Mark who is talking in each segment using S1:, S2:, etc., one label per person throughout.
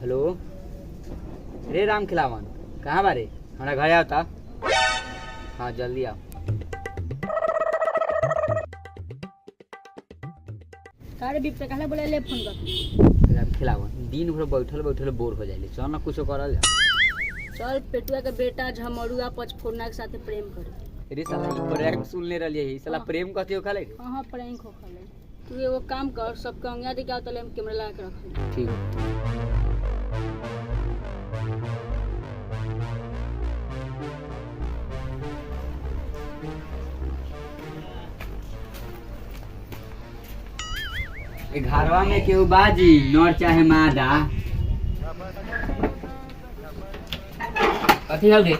S1: Hello रे राम खिलावन, कहाँ बारे? हमारा घर आवता। हाँ जल्दी आओ।
S2: अरे बिप कहला बोले ले फोन कर।
S1: राम खिलावन दिन भर बैठल बैठल बोर हो जाइले, चल ना कुछ करल जा।
S2: चल पेटुआ के बेटा झमरुआ पचफोरना के साथे प्रेम करे।
S1: अरे साला ई प्रैंक सुनले रहलिए, ई साला प्रेम कथि हो खाले रे?
S2: हां प्रैंक हो खाले। तू एगो काम कर, सबके अंगिया दे के आओ, तले हम कैमरा लगा के रख।
S1: ठीक है। घरवा में केहू बाजी नर चाहे मादा? कथी हल रे?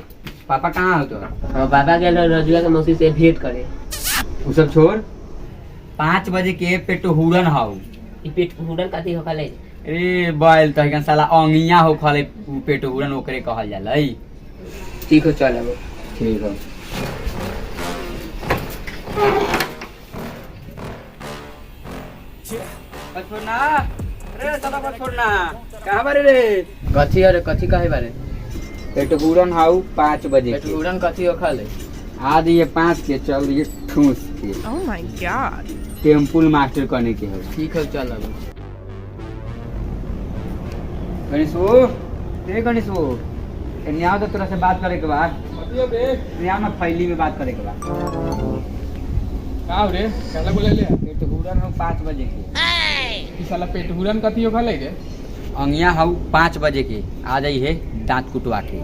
S1: पापा कहाँ हो तो?
S3: बाबा गेल रजुआ के मौसी से भेंट करे।
S1: उ सब छोड़, 5 बजे के पेटहुरन हाउ।
S3: ई पेट हुडन कथी हो खाले?
S1: ए बैल तहकन साला अंगिया हो खाले, पेटहुरन ओकरे कहल जाला।
S3: ठीक हो चल अब।
S1: ठीक हो। छोड़ना रे साला मत छोड़ना। कहाँ बारे रे?
S3: कथी अरे कथी कहे बारे?
S1: पेटहुरन हाउ 5 बजे
S3: पेट
S1: के।
S3: हुडन कथी हो खाले?
S1: आज ये 5 के चल ये ठूस के।
S4: Oh my god.
S1: Temple master करने के हो।
S3: ठीक हो चल अब।
S1: गणेशो, ए गणेशो, एने आओ तो तोरा से बात करे के बाद।
S5: कथियो बे?
S1: एने आओ ना, फैली में बात करे के बाद।
S5: का रे? कहला बोले ले?
S1: पेटहुरन हाउ 5 बजे के।
S5: ई साला पेट हुरन कथियो खाले रे?
S1: अंगिया हाउ 5 बजे के आ जाई है, दांत कुटवा के।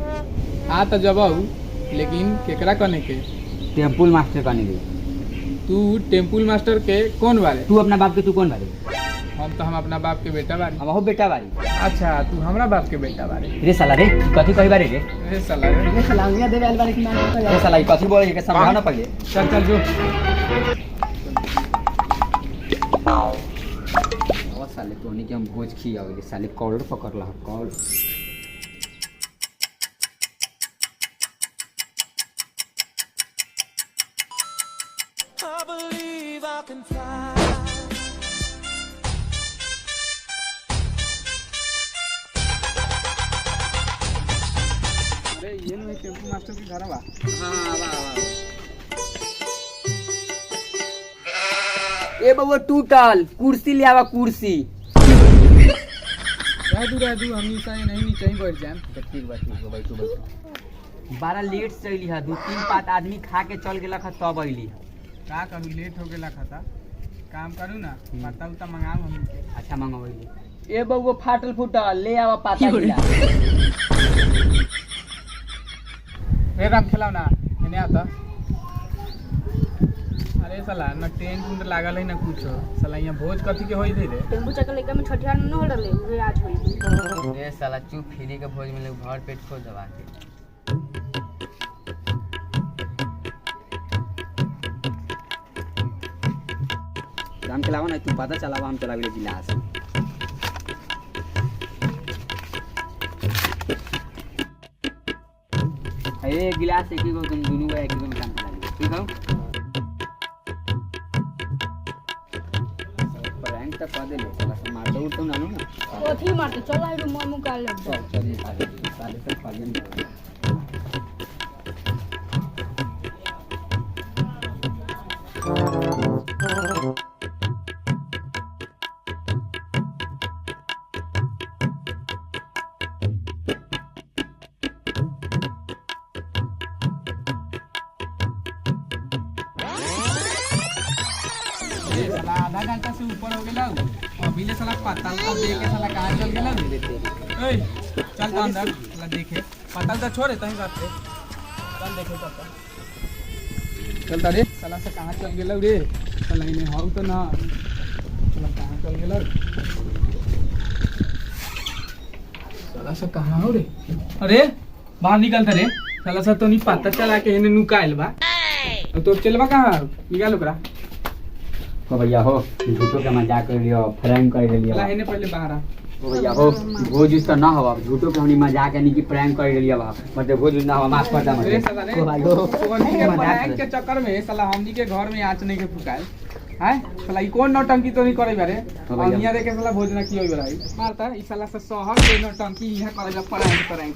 S5: आ त जबाऊ, लेकिन केकरा कने के?
S1: टेम्पल मास्टर करने के।
S5: तू टेम्पल मास्टर के कौन बारे?
S1: तू अपना बाप के तू कौन बारे?
S5: हम अपना बाप के बेटा बारे।
S1: हम हो बेटा बारी।
S5: अच्छा तू हमरा बाप के बेटा बारे।
S1: रे साला रे, कथी कही बारे रे?
S5: रे साला रे।
S3: साला अंगिया देवे आल बारे कि ना?
S1: रे साला ई कथी बोले के समझा ना पहले।
S5: चल चल जो।
S1: और साले तोनी के हम भोज खियावे, साले कॉलर पकड़ला कॉल।
S5: अरे ये नो टेम्पल मास्टर के घर बा।
S1: हां वाह। ए बबुआ टूटल कुर्सी ले आवा, कुर्सी।
S5: रह दू हमेशा ये नहीं नीचे ही बैठ जाएं।
S1: ठीक बा बैठो। 12 लेट से अइली है, 2-3 पात आदमी खा के चल गेला खा तब अइली।
S5: का करू लेट हो गेला खाता। काम करू ना, पत्ता उता मंगाऊ हम के।
S1: अच्छा मंगवइली। ए बबुआ फाटल फूटल ले आवा पाता गिला।
S5: रे राम खिलाओ ना, एने आता। अरे साला न टेंट उंट लागल है ना कुछ। साला यहाँ भोज कथी के होई थे रे?
S2: टेम्पू चक्कर लेके में छठियार न हो रहले, उहे आज होई।
S1: ए साला चुप, फ्री के भोज मिले, घर पेट खोल दबा के। राम खिलावा ना, तू पता चलावा, हम चलावे गिलास। ए गिलास एक ही गो, तुम दोनों का एक ही गो में काम चला। ठीक हो? प्रैंक तो कर दे ले, साला से मार दो तो ना लो ना।
S2: कथी मारते चल आई रूम में मुका ले।
S1: चल ये साले से पागल नहीं।
S5: साला आधा घंटा से ऊपर हो गेला। अभी ले साला पत्ता उता दे के साला कहाँ चल गेला रे? ओए चल तो अंदर साला देखे। पत्ता उता छोड़े तही बात पे। चल देखे पत्ता। चल तारे साला से कहाँ चल गेला रे? साला इने हाउ तो ना। साला कहाँ चल गेला रे? साला से कहाँ हो रे? अरे बाहर निकल रे। साला से तो नहीं पत्ता चला के इने नुकाइल बा। तो चलबा कहाँ? निकाल ओकरा।
S1: हो भैया हो, झूठो के मजाक कर लियो, फ्रैंक कर लियो।
S5: चला इने पहले बाहर आ।
S1: ओ भैया हो भोज उज तो ना हो अब झूठो के हमनी मजाक यानी कि प्रैंक कर रही अब मतलब भोज उज ना हो माफ कर दा
S5: अरे
S1: मुझे
S5: साला रे
S1: ओ भाई हो
S5: सोनी के प्रैंक के चक्कर में साला हमनी के घर में आँच नहीं के फुकाए हैं साला ई कौन नौटंकी तो नहीं करे बारे
S1: हाँ भैया।
S5: अनिया देखे साला भोजना की होई बराई मारता ई साला से शहर के नौटंकी इहां करेला प्रैंक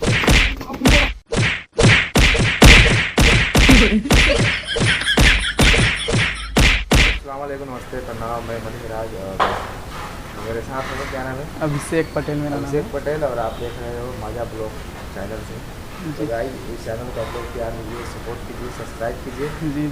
S4: अस्सलाम वालेकुम, नमस्ते, प्रणाम। मैं मनीष राज और मेरे साथ में क्या नाम है?
S5: अभिषेक पटेल मेरा नाम
S4: अभिषेक पटेल और आप देख रहे हो माजा ब्लॉग चैनल से। तो गाइस इस चैनल को आप लोग प्यार दीजिए, सपोर्ट कीजिए, सब्सक्राइब कीजिए।
S5: जी